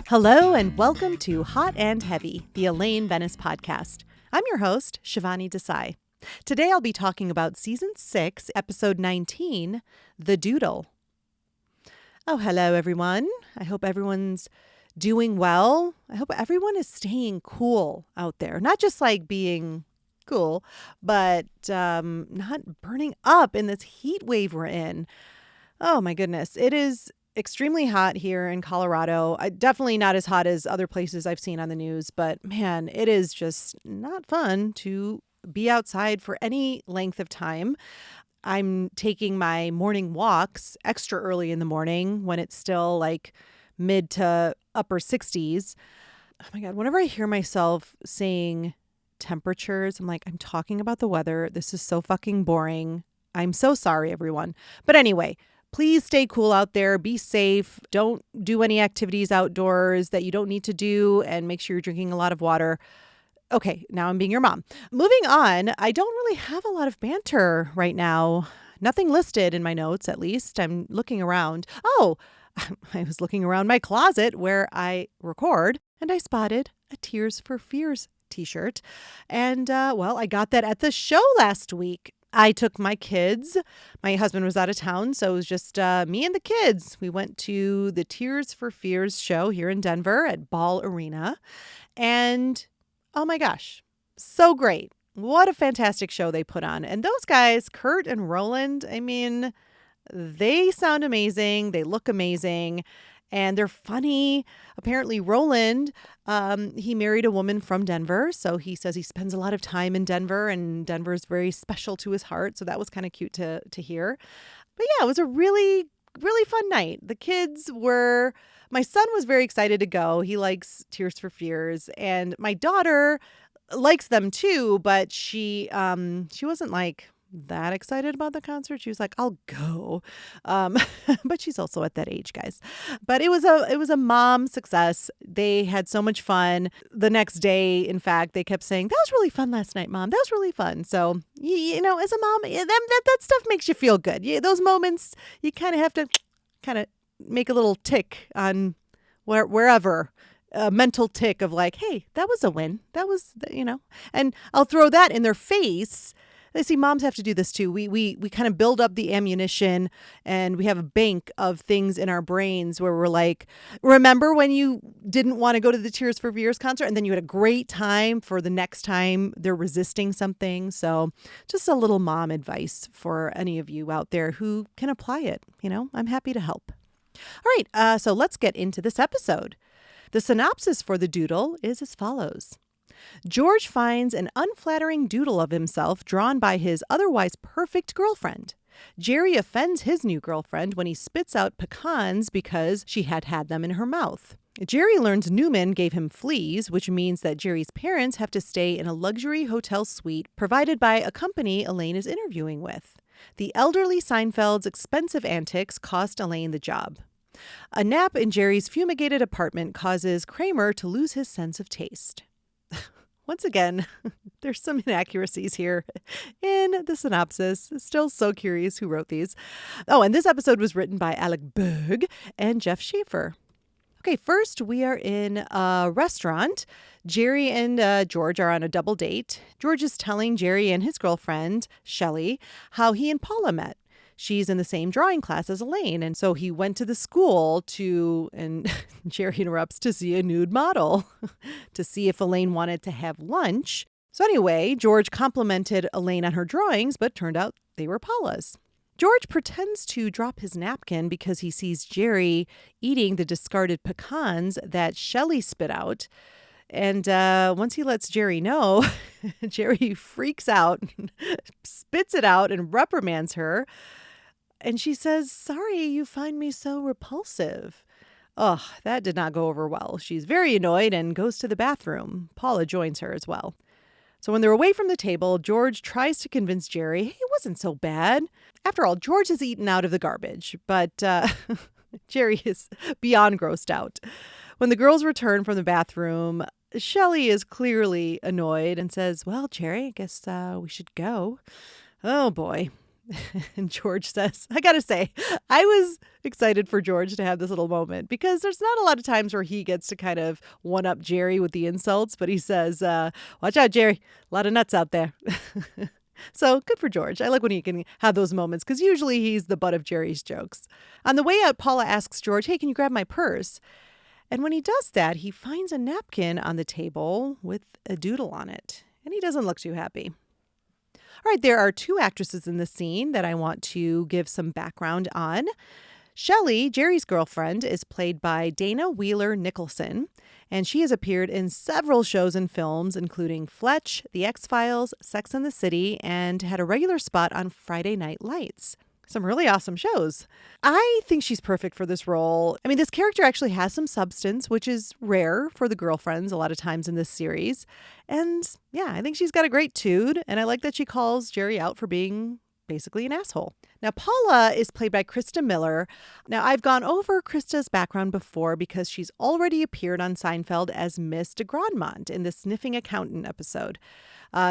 Hello and welcome to Hot and Heavy, the Elaine Venice podcast. I'm your host, Shivani Desai. Today I'll be talking about Season 6, Episode 19, The Doodle. Oh, hello everyone. I hope everyone's doing well. I hope everyone is staying cool out there. Not just like being cool, but not burning up in this heat wave we're in. Oh my goodness. It is extremely hot here in Colorado. Definitely not as hot as other places I've seen on the news, but man, it is just not fun to be outside for any length of time. I'm taking my morning walks extra early in the morning when it's still like mid to upper 60s. Oh my God, whenever I hear myself saying temperatures, I'm like, I'm talking about the weather. This is so fucking boring. I'm so sorry, everyone. But anyway, please stay cool out there. Be safe. Don't do any activities outdoors that you don't need to do, and make sure you're drinking a lot of water. Okay, now I'm being your mom. Moving on, I don't really have a lot of banter right now. Nothing listed in my notes, at least. I'm looking around. Oh, I was looking around my closet where I record, and I spotted a Tears for Fears t-shirt. And, I got that at the show last week. I took my kids. My husband was out of town, so it was just me and the kids. We went to the Tears for Fears show here in Denver at Ball Arena. And oh my gosh, so great. What a fantastic show they put on. And those guys, Kurt and Roland, I mean, they sound amazing. They look amazing. And they're funny. Apparently, Roland, he married a woman from Denver. So he says he spends a lot of time in Denver, and Denver is very special to his heart. So that was kind of cute to hear. But yeah, it was a really, really fun night. My son was very excited to go. He likes Tears for Fears. And my daughter likes them too, but she wasn't like that excited about the concert. She was like, I'll go. But she's also at that age, guys. But it was a mom success. They had so much fun. The next day, in fact, they kept saying, that was really fun last night, Mom. That was really fun. So, as a mom, that stuff makes you feel good. Those moments, you kind of have to kind of make a little tick on wherever. A mental tick of like, hey, that was a win. That was, and I'll throw that in their face. I see moms have to do this too. We kind of build up the ammunition, and we have a bank of things in our brains where we're like, remember when you didn't want to go to the Tears for Fears concert and then you had a great time for the next time they're resisting something? So just a little mom advice for any of you out there who can apply it. I'm happy to help. All right. So let's get into this episode. The synopsis for The Doodle is as follows. George finds an unflattering doodle of himself drawn by his otherwise perfect girlfriend. Jerry offends his new girlfriend when he spits out pecans because she had them in her mouth. Jerry learns Newman gave him fleas, which means that Jerry's parents have to stay in a luxury hotel suite provided by a company Elaine is interviewing with. The elderly Seinfeld's expensive antics cost Elaine the job. A nap in Jerry's fumigated apartment causes Kramer to lose his sense of taste. Once again, there's some inaccuracies here in the synopsis. Still so curious who wrote these. Oh, and this episode was written by Alec Berg and Jeff Schaefer. Okay, first we are in a restaurant. Jerry and George are on a double date. George is telling Jerry and his girlfriend, Shelley, how he and Paula met. She's in the same drawing class as Elaine, and so he went to the school and Jerry interrupts, to see a nude model, to see if Elaine wanted to have lunch. So anyway, George complimented Elaine on her drawings, but turned out they were Paula's. George pretends to drop his napkin because he sees Jerry eating the discarded pecans that Shelley spit out. And once he lets Jerry know, Jerry freaks out, spits it out, and reprimands her. And she says, sorry, you find me so repulsive. Ugh, that did not go over well. She's very annoyed and goes to the bathroom. Paula joins her as well. So when they're away from the table, George tries to convince Jerry, hey, it wasn't so bad. After all, George has eaten out of the garbage, but Jerry is beyond grossed out. When the girls return from the bathroom, Shelley is clearly annoyed and says, well, Jerry, I guess we should go. Oh, boy. And George says, I gotta say, I was excited for George to have this little moment because there's not a lot of times where he gets to kind of one up Jerry with the insults, but he says, watch out, Jerry, a lot of nuts out there. So good for George. I like when he can have those moments because usually he's the butt of Jerry's jokes. On the way out, Paula asks George, hey, can you grab my purse? And when he does that, he finds a napkin on the table with a doodle on it. And he doesn't look too happy. All right, there are two actresses in the scene that I want to give some background on. Shelley, Jerry's girlfriend, is played by Dana Wheeler Nicholson, and she has appeared in several shows and films, including Fletch, The X-Files, Sex and the City, and had a regular spot on Friday Night Lights. Some really awesome shows. I think she's perfect for this role. I mean, this character actually has some substance, which is rare for the girlfriends a lot of times in this series. And yeah, I think she's got a great tude, and I like that she calls Jerry out for being basically an asshole. Now, Paula is played by Krista Miller. Now, I've gone over Krista's background before because she's already appeared on Seinfeld as Miss de Grandmont in the Sniffing Accountant episode.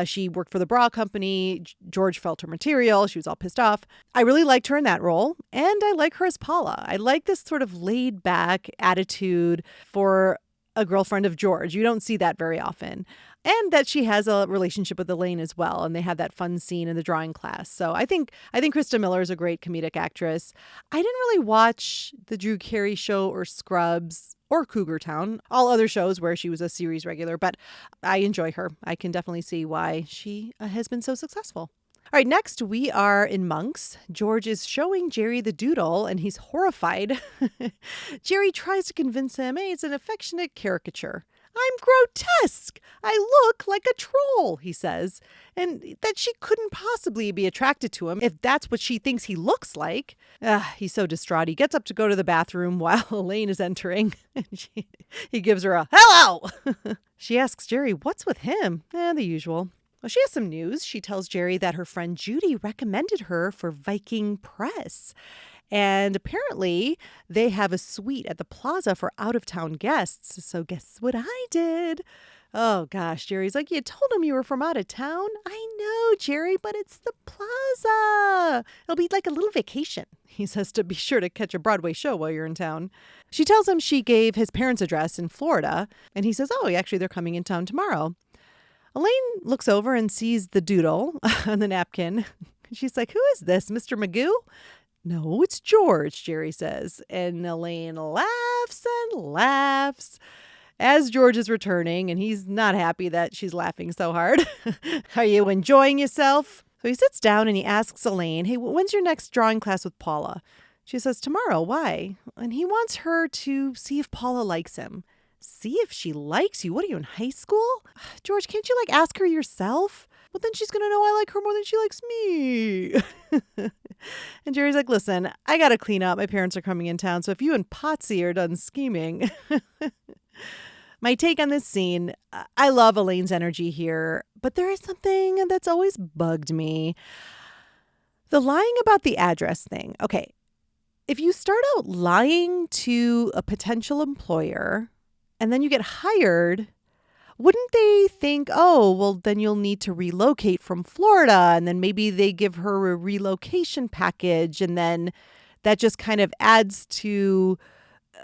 She worked for the bra company. George felt her material. She was all pissed off. I really liked her in that role, and I like her as Paula. I like this sort of laid-back attitude for a girlfriend of George. You don't see that very often. And that she has a relationship with Elaine as well, and they have that fun scene in the drawing class. So I think Krista Miller is a great comedic actress. I didn't really watch the Drew Carey Show or Scrubs or Cougar Town, all other shows where she was a series regular, but I enjoy her. I can definitely see why she has been so successful. All right, next we are in Monks. George is showing Jerry the doodle, and he's horrified. Jerry tries to convince him, hey, it's an affectionate caricature. I'm grotesque. I look like a troll, he says, and that she couldn't possibly be attracted to him if that's what she thinks he looks like. He's so distraught. He gets up to go to the bathroom while Elaine is entering. He gives her a hello. She asks Jerry, what's with him? The usual. Well, she has some news. She tells Jerry that her friend Judy recommended her for Viking Press. And apparently they have a suite at the plaza for out-of-town guests. So guess what I did? Oh, gosh, Jerry's like, you told him you were from out of town? I know, Jerry, but it's the plaza. It'll be like a little vacation. He says to be sure to catch a Broadway show while you're in town. She tells him she gave his parents' address in Florida. And he says, oh, actually, they're coming in town tomorrow. Elaine looks over and sees the doodle on the napkin. She's like, who is this, Mr. Magoo? No, it's George, Jerry says. And Elaine laughs and laughs as George is returning, and he's not happy that she's laughing so hard. Are you enjoying yourself? So he sits down and he asks Elaine, hey, when's your next drawing class with Paula? She says, tomorrow. Why? And he wants her to see if Paula likes him. See if she likes you? What are you, in high school? George, can't you ask her yourself? Well, then she's going to know I like her more than she likes me. And Jerry's like, listen, I got to clean up. My parents are coming in town. So if you and Potsy are done scheming. My take on this scene, I love Elaine's energy here, but there is something that's always bugged me. The lying about the address thing. Okay, if you start out lying to a potential employer and then you get hired, wouldn't they think, oh, well, then you'll need to relocate from Florida, and then maybe they give her a relocation package, and then that just kind of adds to,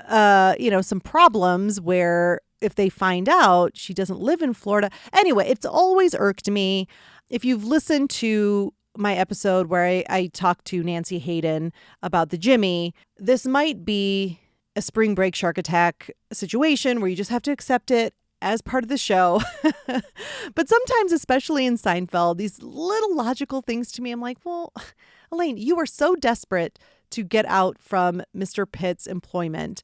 some problems where if they find out she doesn't live in Florida. Anyway, it's always irked me. If you've listened to my episode where I talked to Nancy Hayden about the Jimmy, this might be a spring break shark attack situation where you just have to accept it as part of the show. But sometimes, especially in Seinfeld, these little logical things to me, I'm like, well, Elaine, you are so desperate to get out from Mr. Pitt's employment.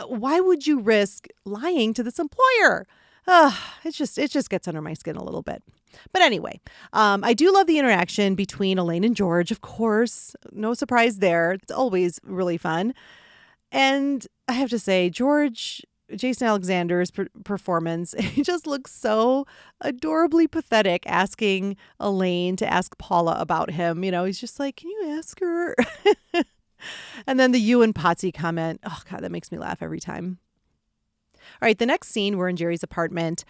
Why would you risk lying to this employer? It just gets under my skin a little bit. But anyway, I do love the interaction between Elaine and George, of course. No surprise there. It's always really fun. And I have to say, Jason Alexander's performance, he just looks so adorably pathetic asking Elaine to ask Paula about him. He's just like, can you ask her? And then the you and Potsy comment. Oh, God, that makes me laugh every time. All right, the next scene, we're in Jerry's apartment.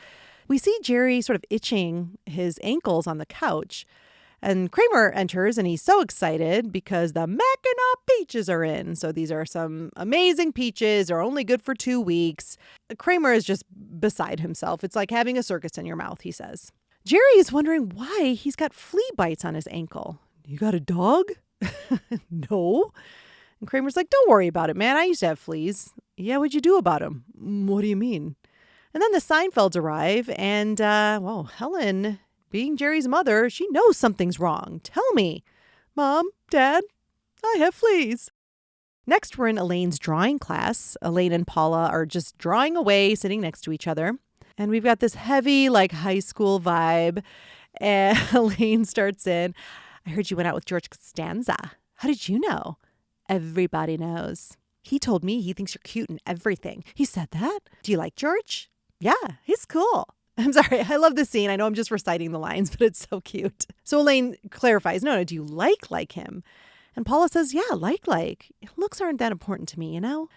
We see Jerry sort of itching his ankles on the couch. And Kramer enters and he's so excited because the Mackinac peaches are in. So these are some amazing peaches. They're only good for 2 weeks. Kramer is just beside himself. It's like having a circus in your mouth, he says. Jerry is wondering why he's got flea bites on his ankle. You got a dog? No. And Kramer's like, don't worry about it, man. I used to have fleas. Yeah, what'd you do about them? What do you mean? And then the Seinfelds arrive and, Helen, being Jerry's mother, she knows something's wrong. Tell me. Mom, Dad, I have fleas. Next, we're in Elaine's drawing class. Elaine and Paula are just drawing away, sitting next to each other. And we've got this heavy, high school vibe. And Elaine starts in, I heard you went out with George Costanza. How did you know? Everybody knows. He told me he thinks you're cute and everything. He said that? Do you like George? Yeah, he's cool. I'm sorry. I love this scene. I know I'm just reciting the lines, but it's so cute. So Elaine clarifies, no, do you like him? And Paula says, yeah, like. Looks aren't that important to me, you know?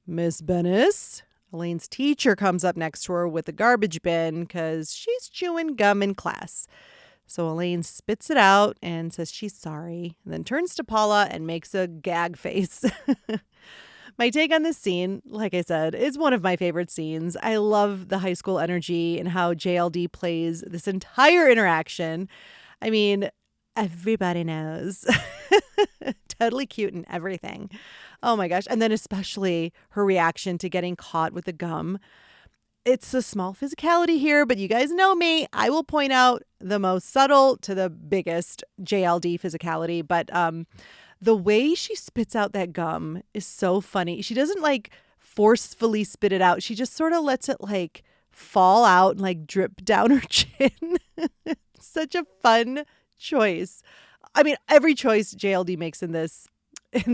Miss Bennis. Elaine's teacher comes up next to her with a garbage bin because she's chewing gum in class. So Elaine spits it out and says she's sorry, and then turns to Paula and makes a gag face. My take on this scene, like I said, is one of my favorite scenes. I love the high school energy and how JLD plays this entire interaction. I mean, everybody knows. Totally cute and everything. Oh my gosh. And then especially her reaction to getting caught with the gum. It's a small physicality here, but you guys know me. I will point out the most subtle to the biggest JLD physicality. But the way she spits out that gum is so funny. She doesn't forcefully spit it out. She just sort of lets it fall out and drip down her chin. Such a fun choice. I mean, every choice JLD makes in this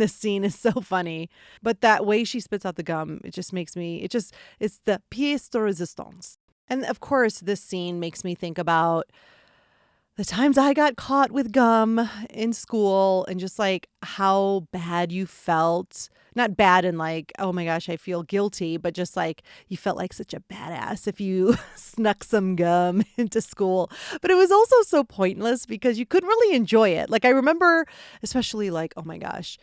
scene is so funny, but that way she spits out the gum, it just makes me, it's the pièce de résistance. And of course, this scene makes me think about the times I got caught with gum in school and just how bad you felt. Not bad in oh my gosh, I feel guilty, but just you felt like such a badass if you snuck some gum into school. But it was also so pointless because you couldn't really enjoy it. I remember especially oh my gosh,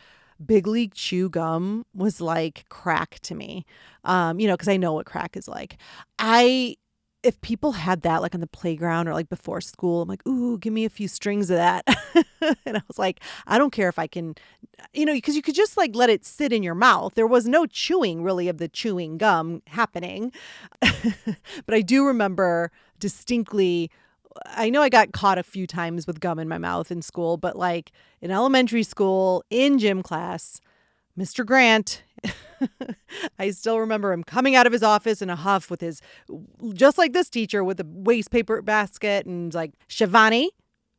Big League Chew gum was like crack to me. Because I know what crack is like. If people had that on the playground or before school, I'm ooh, give me a few strings of that. And I was I don't care if I can, because you could just let it sit in your mouth. There was no chewing really of the chewing gum happening. But I do remember distinctly, I know I got caught a few times with gum in my mouth in school, but in elementary school, in gym class, Mr. Grant, I still remember him coming out of his office in a huff with just like this teacher, with a waste paper basket and Shivani,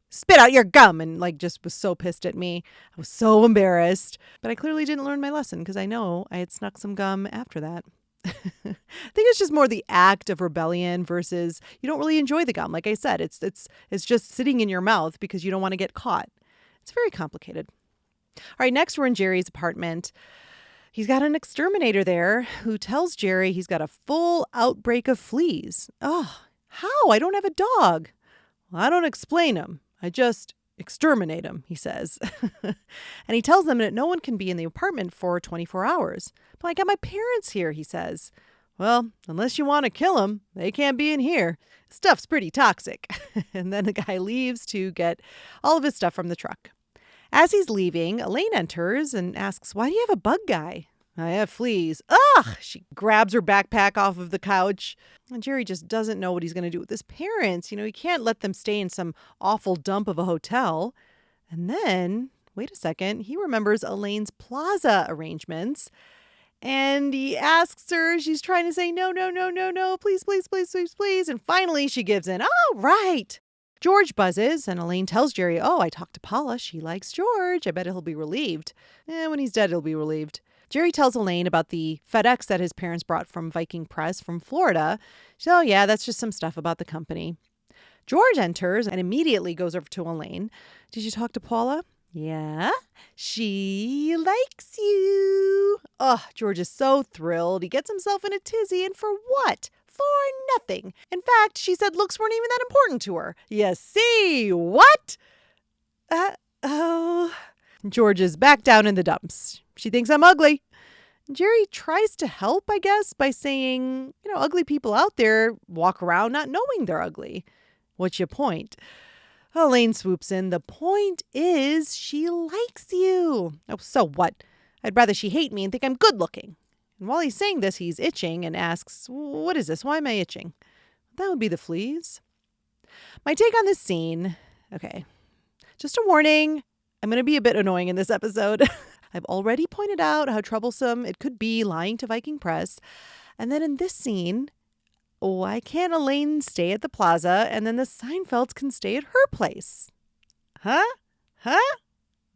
spit out your gum, and just was so pissed at me. I was so embarrassed, but I clearly didn't learn my lesson because I know I had snuck some gum after that. I think it's just more the act of rebellion versus you don't really enjoy the gum. Like I said, it's just sitting in your mouth because you don't want to get caught. It's very complicated. All right, next we're in Jerry's apartment. He's got an exterminator there who tells Jerry he's got a full outbreak of fleas. Oh, how? I don't have a dog. Well, I don't explain them. I just exterminate them, he says. And he tells them that no one can be in the apartment for 24 hours. But I got my parents here, he says. Well, unless you want to kill them, they can't be in here. Stuff's pretty toxic. And then the guy leaves to get all of his stuff from the truck. As he's leaving, Elaine enters and asks, why do you have a bug guy? I have fleas. Ugh! She grabs her backpack off of the couch. And Jerry just doesn't know what he's going to do with his parents. He can't let them stay in some awful dump of a hotel. And then, wait a second, he remembers Elaine's plaza arrangements. And he asks her, she's trying to say, no, please, please, please, please, please. And finally she gives in. Oh, right. George buzzes, and Elaine tells Jerry, oh, I talked to Paula. She likes George. I bet he'll be relieved. When he's dead, he'll be relieved. Jerry tells Elaine about the FedEx that his parents brought from Viking Press from Florida. She says, oh, yeah, that's just some stuff about the company. George enters and immediately goes over to Elaine. Did you talk to Paula? Yeah, she likes you. Oh, George is so thrilled. He gets himself in a tizzy, and for what? For nothing. In fact, she said looks weren't even that important to her. You see, what? Uh-oh. George is back down in the dumps. She thinks I'm ugly. Jerry tries to help, I guess, by saying, ugly people out there walk around not knowing they're ugly. What's your point? Elaine swoops in. The point is she likes you. Oh, so what? I'd rather she hate me and think I'm good looking. And while he's saying this, he's itching and asks, what is this? Why am I itching? That would be the fleas. My take on this scene. Okay. Just a warning. I'm going to be a bit annoying in this episode. I've already pointed out how troublesome it could be lying to Viking Press. And then in this scene, why can't Elaine stay at the plaza and then the Seinfelds can stay at her place? Huh?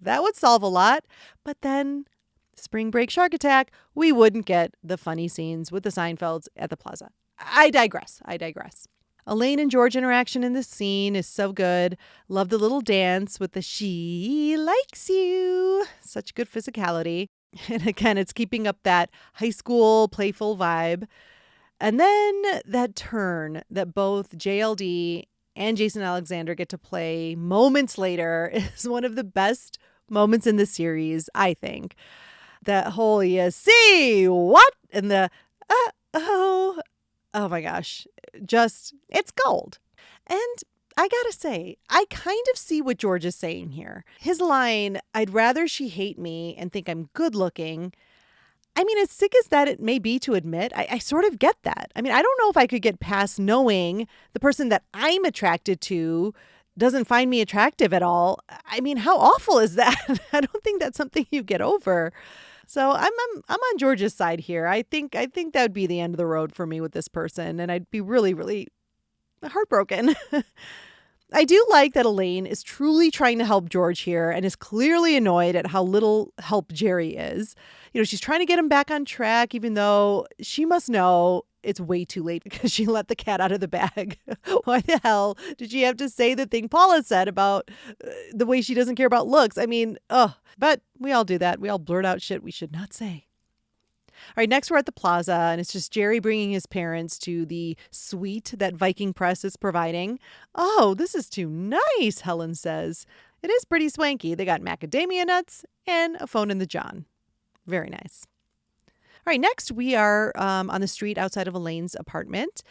That would solve a lot. But then, spring break shark attack, we wouldn't get the funny scenes with the Seinfelds at the plaza. I digress. Elaine and George interaction in this scene is so good. Love the little dance with the she likes you. Such good physicality. And again, it's keeping up that high school playful vibe. And then that turn that both JLD and Jason Alexander get to play moments later is one of the best moments in the series, I think. That whole you see what? And the oh my gosh. Just, it's gold. And I gotta say, I kind of see what George is saying here. His line, I'd rather she hate me and think I'm good looking. I mean, as sick as that it may be to admit, I sort of get that. I mean, I don't know if I could get past knowing the person that I'm attracted to doesn't find me attractive at all. I mean, how awful is that? I don't think that's something you get over. So I'm on George's side here. I think that would be the end of the road for me with this person, and I'd be really, really heartbroken. I do like that Elaine is truly trying to help George here and is clearly annoyed at how little help Jerry is. She's trying to get him back on track, even though she must know it's way too late because she let the cat out of the bag. Why the hell did she have to say the thing Paula said about the way she doesn't care about looks? I mean, but we all do that. We all blurt out shit we should not say. All right, next we're at the plaza, and it's just Jerry bringing his parents to the suite that Viking Press is providing. Oh, this is too nice, Helen says. It is pretty swanky. They got macadamia nuts and a phone in the john. Very nice. All right, next we are on the street outside of Elaine's apartment.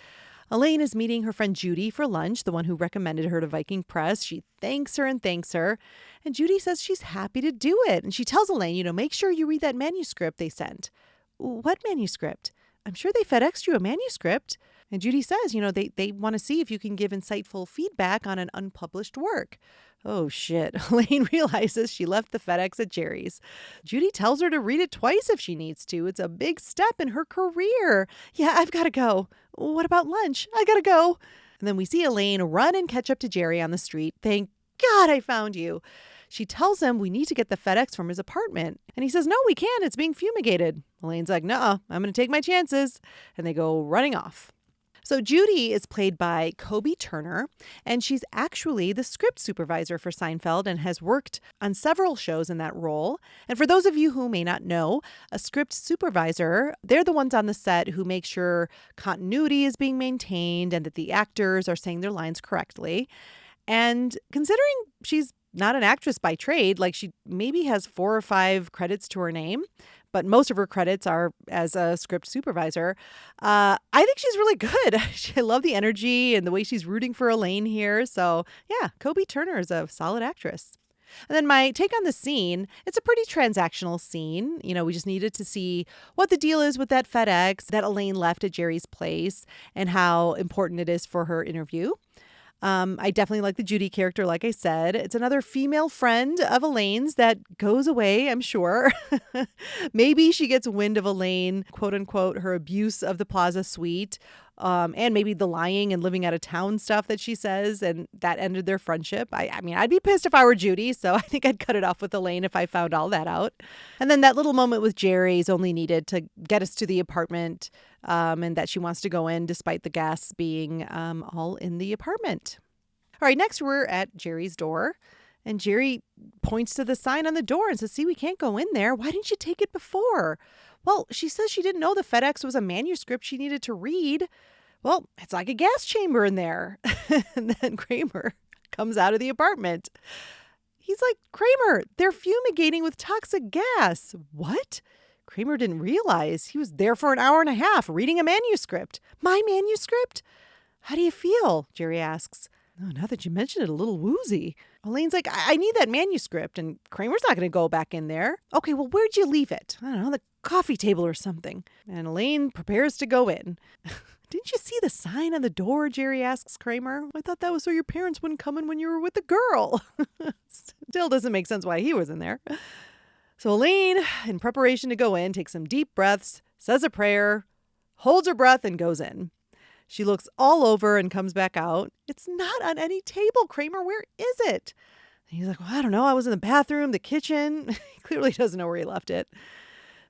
Elaine is meeting her friend Judy for lunch, the one who recommended her to Viking Press. She thanks her. And Judy says she's happy to do it. And she tells Elaine, make sure you read that manuscript they sent. What manuscript? I'm sure they FedExed you a manuscript. And Judy says, they want to see if you can give insightful feedback on an unpublished work. Oh, shit. Elaine realizes she left the FedEx at Jerry's. Judy tells her to read it twice if she needs to. It's a big step in her career. Yeah, I've got to go. What about lunch? I got to go. And then we see Elaine run and catch up to Jerry on the street. Thank God I found you. She tells him we need to get the FedEx from his apartment. And he says, no, we can't. It's being fumigated. Elaine's like, no, I'm going to take my chances. And they go running off. So Judy is played by Kobe Turner, and she's actually the script supervisor for Seinfeld and has worked on several shows in that role. And for those of you who may not know, a script supervisor, they're the ones on the set who make sure continuity is being maintained and that the actors are saying their lines correctly. And considering she's not an actress by trade, like she maybe has 4 or 5 credits to her name, but most of her credits are as a script supervisor. I think she's really good. I love the energy and the way she's rooting for Elaine here. So yeah, Kobe Turner is a solid actress. And then my take on the scene, it's a pretty transactional scene. We just needed to see what the deal is with that FedEx that Elaine left at Jerry's place and how important it is for her interview. I definitely like the Judy character, like I said. It's another female friend of Elaine's that goes away, I'm sure. Maybe she gets wind of Elaine, quote unquote, her abuse of the Plaza Suite, and maybe the lying and living out of town stuff that she says, and that ended their friendship. I mean, I'd be pissed if I were Judy, so I think I'd cut it off with Elaine if I found all that out. And then that little moment with Jerry is only needed to get us to the apartment, and that she wants to go in despite the gas being all in the apartment. All right, next we're at Jerry's door, and Jerry points to the sign on the door and says, see, we can't go in there. Why didn't you take it before? Well, she says she didn't know the FedEx was a manuscript she needed to read. Well, it's like a gas chamber in there. And then Kramer comes out of the apartment. He's like, Kramer, they're fumigating with toxic gas. What? Kramer didn't realize he was there for an hour and a half reading a manuscript. My manuscript? How do you feel? Jerry asks. Oh, now that you mention it, a little woozy. Elaine's like, I need that manuscript, and Kramer's not going to go back in there. Okay, well, where'd you leave it? I don't know, the coffee table or something. And Elaine prepares to go in. Didn't you see the sign on the door? Jerry asks Kramer. I thought that was so your parents wouldn't come in when you were with the girl. Still doesn't make sense why he was in there. So Elaine, in preparation to go in, takes some deep breaths, says a prayer, holds her breath, and goes in. She looks all over and comes back out. It's not on any table, Kramer. Where is it? And he's like, well, I don't know. I was in the bathroom, the kitchen. He clearly doesn't know where he left it.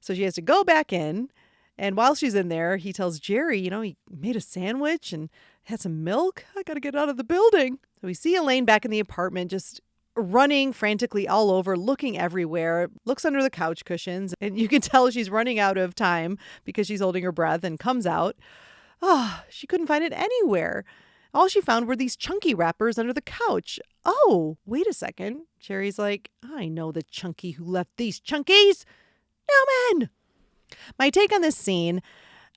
So she has to go back in. And while she's in there, he tells Jerry, he made a sandwich and had some milk. I got to get out of the building. So we see Elaine back in the apartment, just running frantically all over, looking everywhere, looks under the couch cushions. And you can tell she's running out of time because she's holding her breath and comes out. Oh, she couldn't find it anywhere. All she found were these chunky wrappers under the couch. Oh, wait a second. Jerry's like, I know the chunky who left these chunkies. Newman! My take on this scene,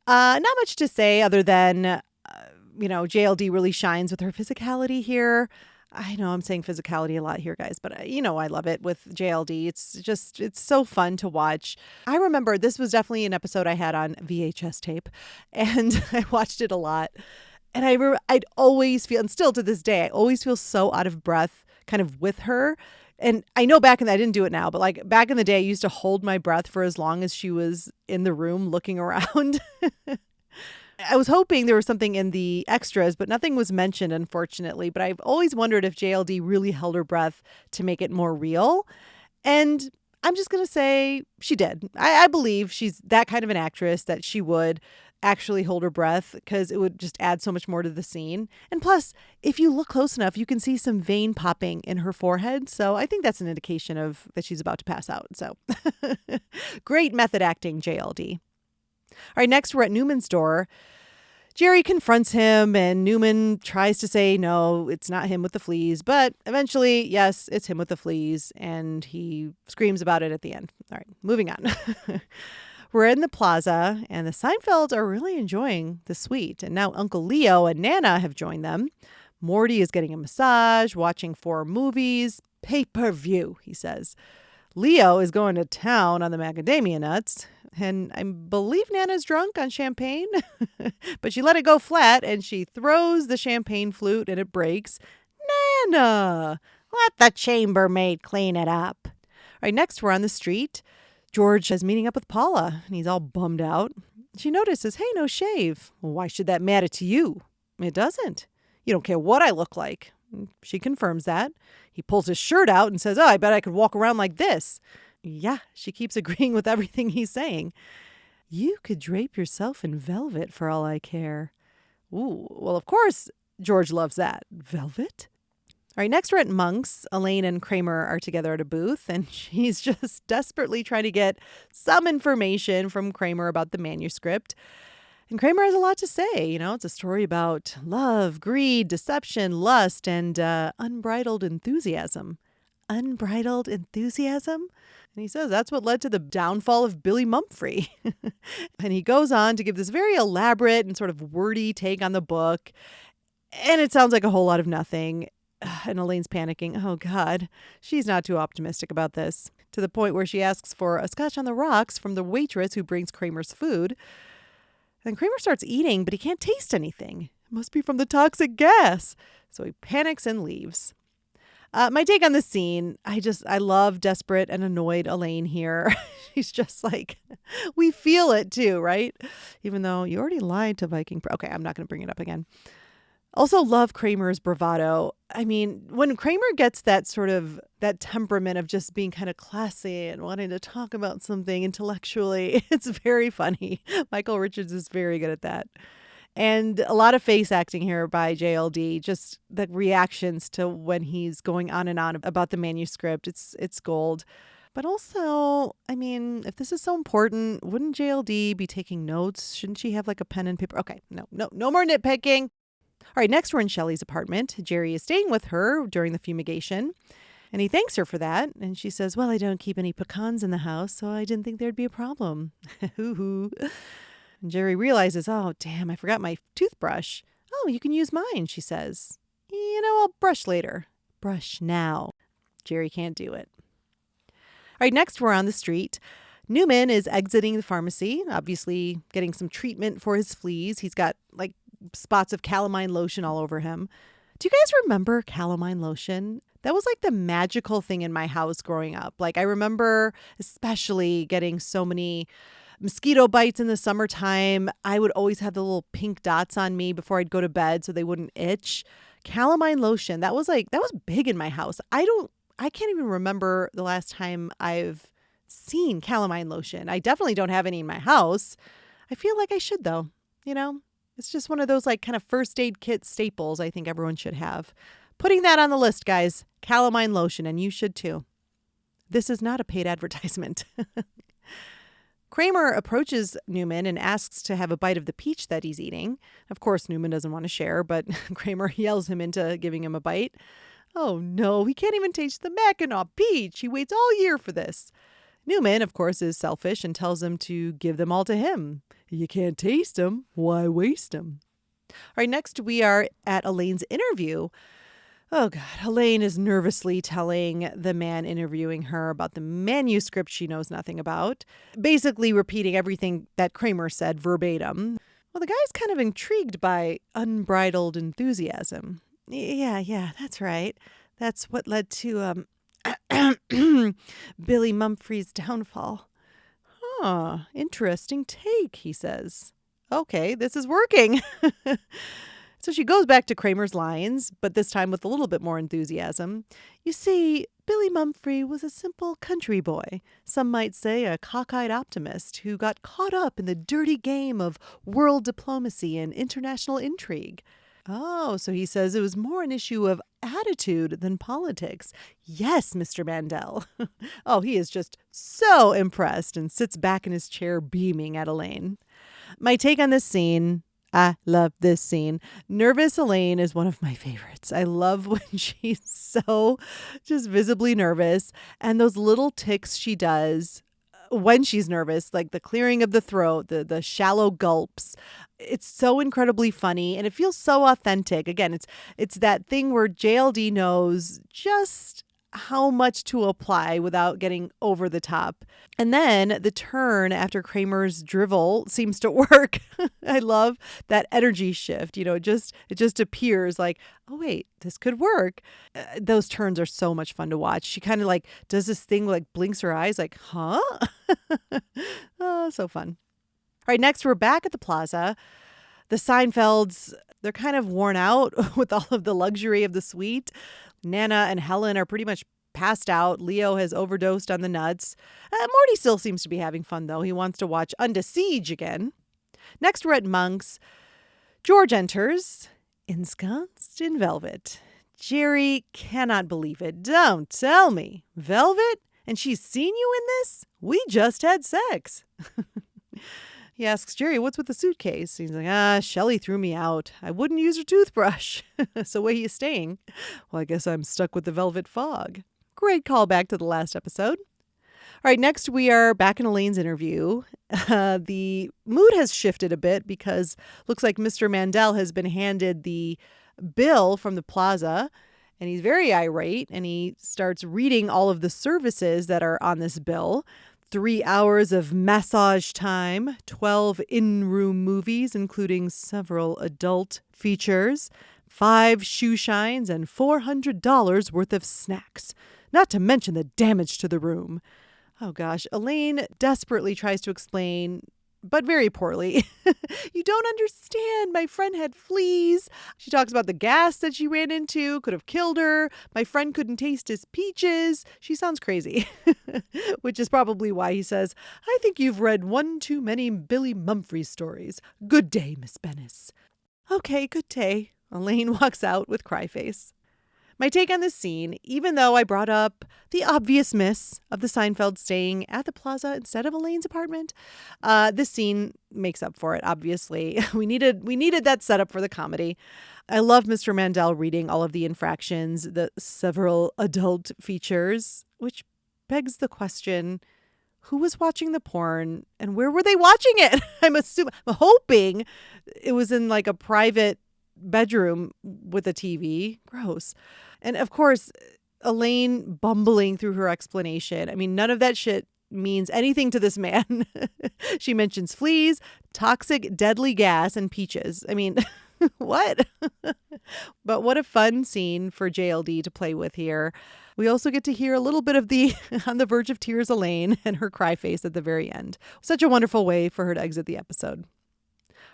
not much to say other than, JLD really shines with her physicality here. I know I'm saying physicality a lot here, guys, but I love it with JLD. It's so fun to watch. I remember this was definitely an episode I had on VHS tape, and I watched it a lot. And I'd always feel, and still to this day, I always feel so out of breath kind of with her. And I know I didn't do it now, but like back in the day, I used to hold my breath for as long as she was in the room looking around. I was hoping there was something in the extras, but nothing was mentioned, unfortunately. But I've always wondered if JLD really held her breath to make it more real. And I'm just going to say she did. I believe she's that kind of an actress that she would actually hold her breath because it would just add so much more to the scene. And plus, if you look close enough, you can see some vein popping in her forehead. So I think that's an indication of that she's about to pass out. So great method acting, JLD. All right, next we're at Newman's door. Jerry confronts him and Newman tries to say, no, it's not him with the fleas. But eventually, yes, it's him with the fleas. And he screams about it at the end. All right, moving on. We're in the plaza and the Seinfelds are really enjoying the suite. And now Uncle Leo and Nana have joined them. Morty is getting a massage, watching 4 movies. Pay-per-view, he says. Leo is going to town on the macadamia nuts. And I believe Nana's drunk on champagne, but she let it go flat and she throws the champagne flute and it breaks. Nana, let the chambermaid clean it up. All right, next we're on the street. George is meeting up with Paula and he's all bummed out. She notices, hey, no shave. Well, why should that matter to you? It doesn't. You don't care what I look like. She confirms that. He pulls his shirt out and says, oh, I bet I could walk around like this. Yeah, she keeps agreeing with everything he's saying. You could drape yourself in velvet for all I care. Ooh, well, of course, George loves that. Velvet? All right, next we're at Monk's. Elaine and Kramer are together at a booth, and she's just desperately trying to get some information from Kramer about the manuscript. And Kramer has a lot to say. It's a story about love, greed, deception, lust, and unbridled enthusiasm. Unbridled enthusiasm? And he says that's what led to the downfall of Billy Mumphrey. And he goes on to give this very elaborate and sort of wordy take on the book. And it sounds like a whole lot of nothing. And Elaine's panicking. Oh, God. She's not too optimistic about this. To the point where she asks for a scotch on the rocks from the waitress who brings Kramer's food. And Kramer starts eating, but he can't taste anything. It must be from the toxic gas. So he panics and leaves. My take on this scene, I love desperate and annoyed Elaine here. She's just like, we feel it too, right? Even though you already lied to Viking. Okay, I'm not going to bring it up again. Also love Kramer's bravado. I mean, when Kramer gets that temperament of just being kind of classy and wanting to talk about something intellectually, it's very funny. Michael Richards is very good at that. And a lot of face acting here by JLD, just the reactions to when he's going on and on about the manuscript. It's gold. But also, I mean, if this is so important, wouldn't JLD be taking notes? Shouldn't she have like a pen and paper? Okay, no more nitpicking. All right, next we're in Shelley's apartment. Jerry is staying with her during the fumigation. And he thanks her for that. And she says, well, I don't keep any pecans in the house, so I didn't think there'd be a problem. Hoo-hoo. And Jerry realizes, oh, damn, I forgot my toothbrush. Oh, you can use mine, she says. I'll brush later. Brush now. Jerry can't do it. All right, next we're on the street. Newman is exiting the pharmacy, obviously getting some treatment for his fleas. He's got like spots of calamine lotion all over him. Do you guys remember calamine lotion? That was like the magical thing in my house growing up. Like I remember especially getting so many mosquito bites in the summertime. I would always have the little pink dots on me before I'd go to bed so they wouldn't itch. Calamine lotion, that was big in my house. I can't even remember the last time I've seen calamine lotion. I definitely don't have any in my house. I feel like I should though. It's just one of those like kind of first aid kit staples I think everyone should have. Putting that on the list, guys. Calamine lotion, and you should too. This is not a paid advertisement. Kramer approaches Newman and asks to have a bite of the peach that he's eating. Of course, Newman doesn't want to share, but Kramer yells him into giving him a bite. Oh no, he can't even taste the Mackinac peach. He waits all year for this. Newman, of course, is selfish and tells him to give them all to him. You can't taste them. Why waste them? All right, next we are at Elaine's interview. Oh, God. Elaine is nervously telling the man interviewing her about the manuscript she knows nothing about, basically repeating everything that Kramer said verbatim. Well, the guy's kind of intrigued by unbridled enthusiasm. Yeah, that's right. That's what led to Billy Mumphrey's downfall. Huh, interesting take, he says. Okay, this is working. So she goes back to Kramer's lines, but this time with a little bit more enthusiasm. You see, Billy Mumphrey was a simple country boy, some might say a cockeyed optimist who got caught up in the dirty game of world diplomacy and international intrigue. Oh, so he says it was more an issue of attitude than politics. Yes, Mr. Mandel. Oh, he is just so impressed and sits back in his chair beaming at Elaine. My take on this scene... I love this scene. Nervous Elaine is one of my favorites. I love when she's so just visibly nervous and those little ticks she does when she's nervous, like the clearing of the throat, the shallow gulps. It's so incredibly funny and it feels so authentic. Again, it's that thing where JLD knows just how much to apply without getting over the top. And then the turn after Kramer's drivel seems to work. I love that energy shift. It just appears like, oh wait, this could work. Those turns are so much fun to watch. She kind of like does this thing, like blinks her eyes like, huh? Oh, so fun. All right, next we're back at the plaza. The Seinfelds, they're kind of worn out with all of the luxury of the suite. Nana and Helen are pretty much passed out. Leo has overdosed on the nuts. Morty still seems to be having fun, though. He wants to watch Under Siege again. Next, we're at Monk's. George enters, ensconced in velvet. Jerry cannot believe it. Don't tell me. Velvet? And she's seen you in this? We just had sex. He asks Jerry, what's with the suitcase? He's like, Shelley threw me out. I wouldn't use her toothbrush. So where are you staying? Well, I guess I'm stuck with the velvet fog. Great callback to the last episode. All right, next we are back in Elaine's interview. The mood has shifted a bit because looks like Mr. Mandel has been handed the bill from the plaza and he's very irate and he starts reading all of the services that are on this bill. 3 hours of massage time, 12 in-room movies, including several adult features, 5 shoe shines, and $400 worth of snacks. Not to mention the damage to the room. Oh gosh, Elaine desperately tries to explain, but very poorly. You don't understand. My friend had fleas. She talks about the gas that she ran into could have killed her. My friend couldn't taste his peaches. She sounds crazy, which is probably why he says, I think you've read one too many Billy Mumphrey stories. Good day, Miss Bennis. Okay, good day. Elaine walks out with cry face. My take on this scene, even though I brought up the obvious miss of the Seinfeld staying at the plaza instead of Elaine's apartment, this scene makes up for it, obviously. We needed that setup for the comedy. I love Mr. Mandel reading all of the infractions, the several adult features, which begs the question, who was watching the porn and where were they watching it? I'm hoping it was in like a private bedroom with a TV. Gross. And of course, Elaine bumbling through her explanation. I mean, none of that shit means anything to this man. She mentions fleas, toxic, deadly gas, and peaches. I mean, what? But what a fun scene for JLD to play with here. We also get to hear a little bit of the on the verge of tears Elaine and her cry face at the very end. Such a wonderful way for her to exit the episode.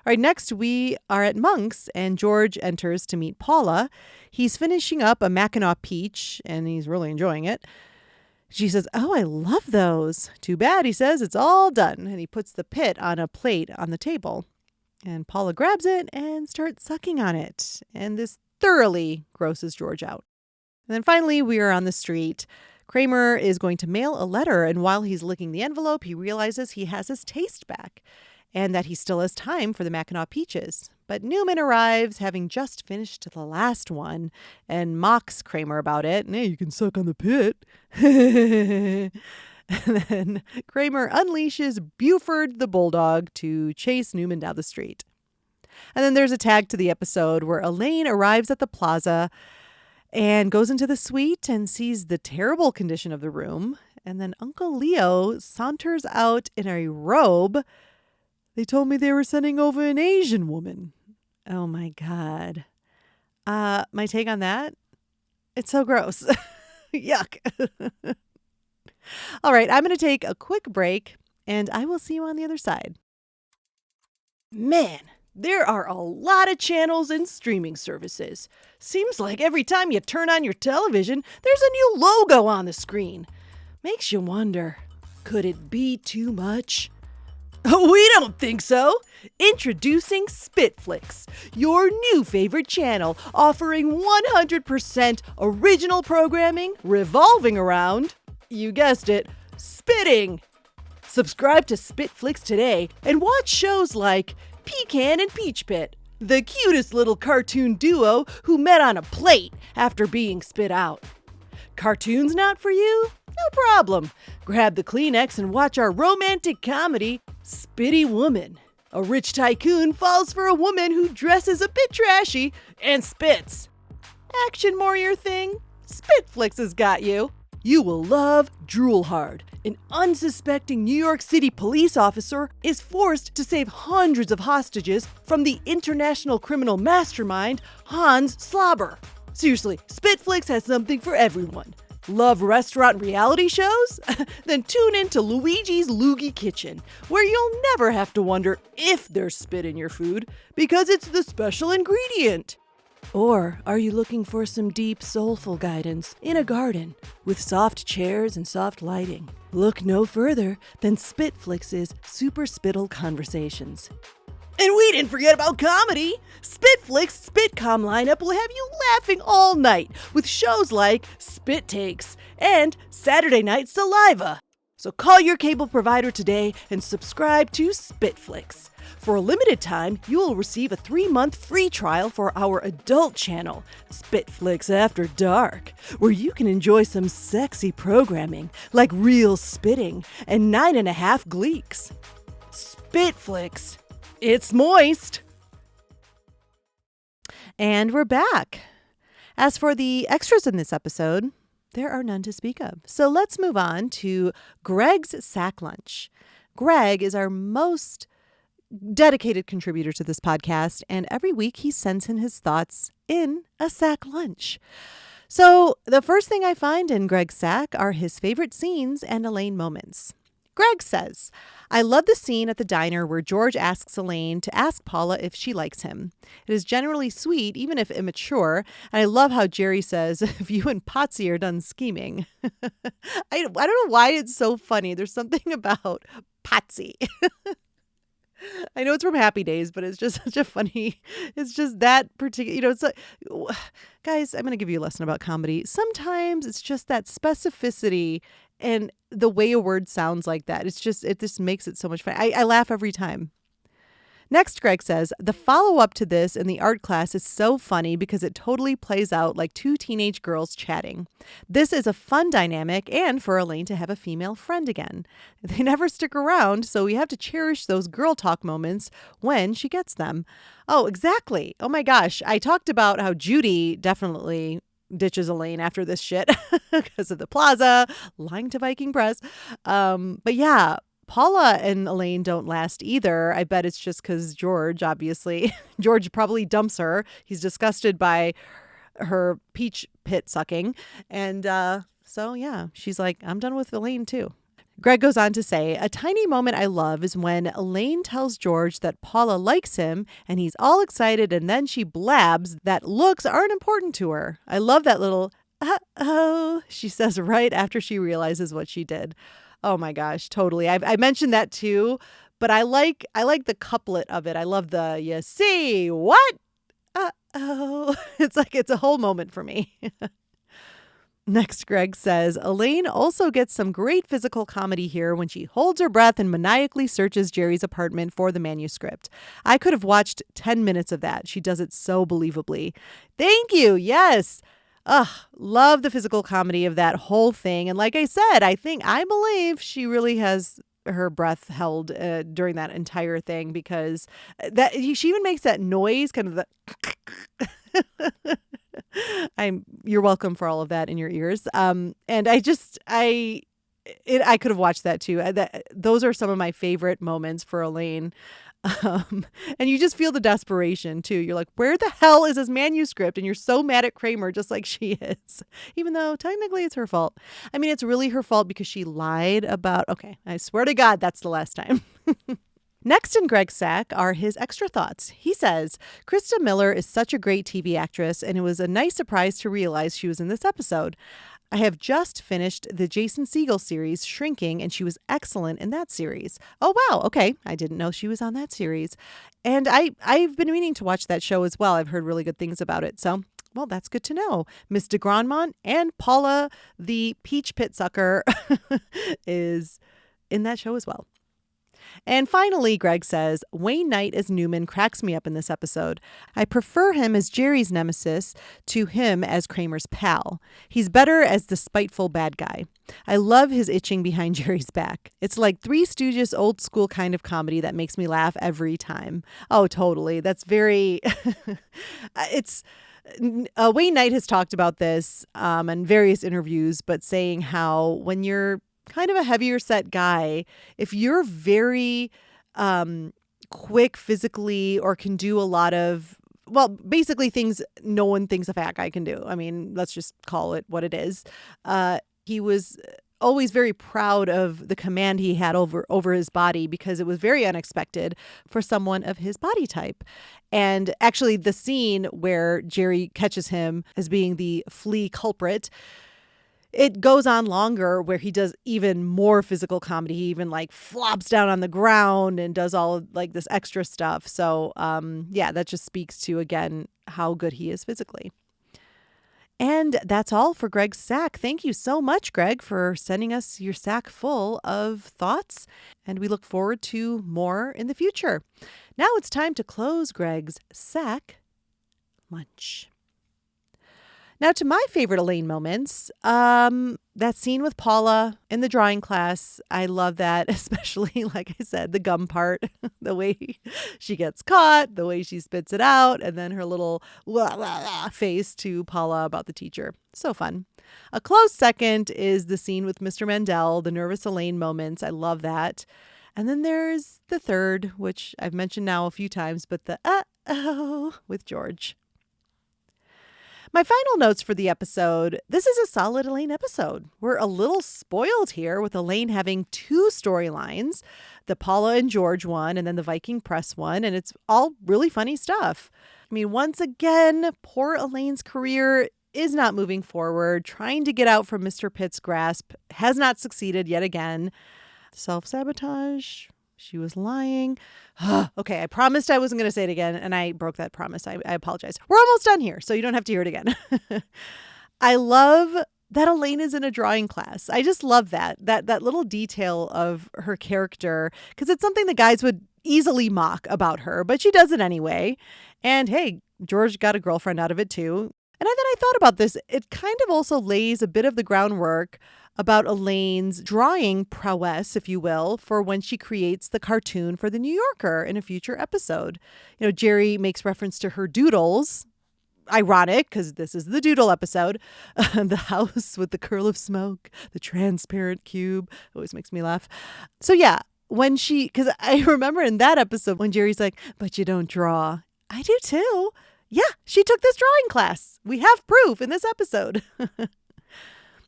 All right, next we are at Monk's and George enters to meet Paula. He's finishing up a Mackinac peach and he's really enjoying it. She says, "Oh, I love those." "Too bad," he says, "it's all done." And he puts the pit on a plate on the table. And Paula grabs it and starts sucking on it. And this thoroughly grosses George out. And then finally, we are on the street. Kramer is going to mail a letter. And while he's licking the envelope, he realizes he has his taste back and that he still has time for the Mackinac peaches. But Newman arrives, having just finished the last one, and mocks Kramer about it. "Hey, you can suck on the pit." And then Kramer unleashes Buford the bulldog to chase Newman down the street. And then there's a tag to the episode where Elaine arrives at the plaza and goes into the suite and sees the terrible condition of the room. And then Uncle Leo saunters out in a robe. "They told me they were sending over an Asian woman." Oh my God. My take on that? It's so gross. Yuck. All right, I'm going to take a quick break and I will see you on the other side. Man, there are a lot of channels and streaming services. Seems like every time you turn on your television, there's a new logo on the screen. Makes you wonder, could it be too much? We don't think so. Introducing Spitflix, your new favorite channel, offering 100% original programming revolving around, you guessed it, spitting. Subscribe to Spitflix today and watch shows like Pecan and Peach Pit, the cutest little cartoon duo who met on a plate after being spit out. Cartoons not for you? No problem. Grab the Kleenex and watch our romantic comedy, Spitty Woman. A rich tycoon falls for a woman who dresses a bit trashy and spits. Action more your thing? Spitflix has got you. You will love Drool Hard. An unsuspecting New York City police officer is forced to save hundreds of hostages from the international criminal mastermind, Hans Slobber. Seriously, Spitflix has something for everyone. Love restaurant reality shows? Then tune in to Luigi's Loogie Kitchen, where you'll never have to wonder if there's spit in your food, because it's the special ingredient. Or are you looking for some deep, soulful guidance in a garden with soft chairs and soft lighting? Look no further than Spitflix's Super Spittle Conversations. And we didn't forget about comedy. Spitflix Spitcom lineup will have you laughing all night with shows like Spit Takes and Saturday Night Saliva. So call your cable provider today and subscribe to Spitflix. For a limited time, you will receive a 3-month free trial for our adult channel, Spitflix After Dark, where you can enjoy some sexy programming like real spitting and 9.5 gleeks. Spitflix. It's moist. And we're back. As for the extras in this episode, there are none to speak of. So let's move on to Greg's Sack Lunch. Greg is our most dedicated contributor to this podcast, and every week he sends in his thoughts in a sack lunch. So the first thing I find in Greg's sack are his favorite scenes and Elaine moments. Greg says, "I love the scene at the diner where George asks Elaine to ask Paula if she likes him. It is generally sweet, even if immature. And I love how Jerry says, if you and Potsy are done scheming." I don't know why it's so funny. There's something about Potsy. I know it's from Happy Days, but it's just such a funny, it's just that particular, it's like, guys, I'm going to give you a lesson about comedy. Sometimes it's just that specificity and the way a word sounds like that. It just makes it so much fun. I laugh every time. Next, Greg says, the follow-up to this in the art class is so funny because it totally plays out like two teenage girls chatting. This is a fun dynamic and for Elaine to have a female friend again. They never stick around, so we have to cherish those girl talk moments when she gets them. Oh, exactly. Oh my gosh. I talked about how Judy definitely ditches Elaine after this shit because of the plaza, lying to Viking Press. But yeah, Paula and Elaine don't last either. I bet it's just because George, obviously, George probably dumps her. He's disgusted by her peach pit sucking. And so, yeah, she's like, I'm done with Elaine too. Greg goes on to say, a tiny moment I love is when Elaine tells George that Paula likes him and he's all excited and then she blabs that looks aren't important to her. I love that little, uh-oh, she says right after she realizes what she did. Oh my gosh, totally. I mentioned that too, but I like the couplet of it. I love the you see what? Uh-oh. It's a whole moment for me. Next, Greg says, Elaine also gets some great physical comedy here when she holds her breath and maniacally searches Jerry's apartment for the manuscript. I could have watched 10 minutes of that. She does it so believably. Thank you. Yes. Ugh, love the physical comedy of that whole thing. And like I said, I believe she really has her breath held during that entire thing because that she even makes that noise, kind of the you're welcome for all of that in your ears. And I could have watched that too. Those are some of my favorite moments for Elaine. And you just feel the desperation too. You're like, where the hell is his manuscript? And you're so mad at Kramer, just like she is, even though technically it's her fault. I mean, it's really her fault because she lied about, okay, I swear to God, that's the last time. Next in Greg's sack are his extra thoughts. He says, Krista Miller is such a great TV actress, and it was a nice surprise to realize she was in this episode. I have just finished the Jason Segel series, Shrinking, and she was excellent in that series. Oh, wow. Okay. I didn't know she was on that series. And I've been meaning to watch that show as well. I've heard really good things about it. So, well, that's good to know. Miss de Grandmont and Paula, the peach pit sucker, is in that show as well. And finally, Greg says, Wayne Knight as Newman cracks me up in this episode. I prefer him as Jerry's nemesis to him as Kramer's pal. He's better as the spiteful bad guy. I love his itching behind Jerry's back. It's like Three Stooges old school kind of comedy that makes me laugh every time. Oh, totally. That's very... Wayne Knight has talked about this in various interviews, but saying how when you're kind of a heavier set guy, if you're very quick physically or can do a lot of, well, basically things no one thinks a fat guy can do. I mean, let's just call it what it is. He was always very proud of the command he had over his body because it was very unexpected for someone of his body type. And actually the scene where Jerry catches him as being the flea culprit, it goes on longer where he does even more physical comedy. He even like flops down on the ground and does all of like this extra stuff. So yeah, that just speaks to, again, how good he is physically. And that's all for Greg's sack. Thank you so much, Greg, for sending us your sack full of thoughts. And we look forward to more in the future. Now it's time to close Greg's sack lunch. Now, to my favorite Elaine moments, that scene with Paula in the drawing class, I love that, especially, like I said, the gum part, the way she gets caught, the way she spits it out, and then her little wah, wah, wah face to Paula about the teacher. So fun. A close second is the scene with Mr. Mandel, the nervous Elaine moments. I love that. And then there's the third, which I've mentioned now a few times, but the uh-oh with George. My final notes for the episode. This is a solid Elaine episode. We're a little spoiled here with Elaine having two storylines, the Paula and George one and then the Viking Press one. And it's all really funny stuff. I mean, once again, poor Elaine's career is not moving forward. Trying to get out from Mr. Pitt's grasp has not succeeded yet again. Self-sabotage She was lying. Okay, I promised I wasn't going to say it again, and I broke that promise. I apologize. We're almost done here, so you don't have to hear it again. I love that Elaine is in a drawing class. I just love that little detail of her character, because it's something the guys would easily mock about her, but she does it anyway. And hey, George got a girlfriend out of it too. And then I thought about this. It kind of also lays a bit of the groundwork about Elaine's drawing prowess, if you will, for when she creates the cartoon for the New Yorker in a future episode. Jerry makes reference to her doodles. Ironic, because this is the Doodle episode. The house with the curl of smoke, the transparent cube. Always makes me laugh. So yeah, because I remember in that episode when Jerry's like, but you don't draw. I do too. Yeah, she took this drawing class. We have proof in this episode.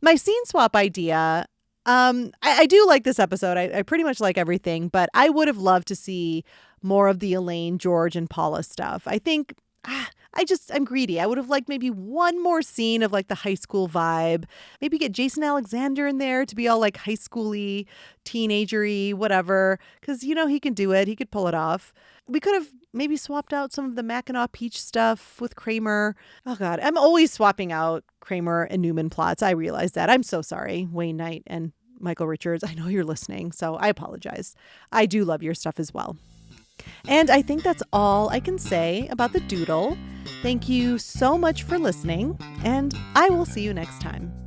My scene swap idea, I do like this episode. I pretty much like everything, but I would have loved to see more of the Elaine, George, and Paula stuff. I think I'm greedy. I would have liked maybe one more scene of like the high school vibe. Maybe get Jason Alexander in there to be all like high schooly, teenagery, whatever. Because, he can do it. He could pull it off. We could have maybe swapped out some of the Mackinac Peach stuff with Kramer. Oh, God. I'm always swapping out Kramer and Newman plots. I realize that. I'm so sorry, Wayne Knight and Michael Richards. I know you're listening, so I apologize. I do love your stuff as well. And I think that's all I can say about the Doodle. Thank you so much for listening, and I will see you next time.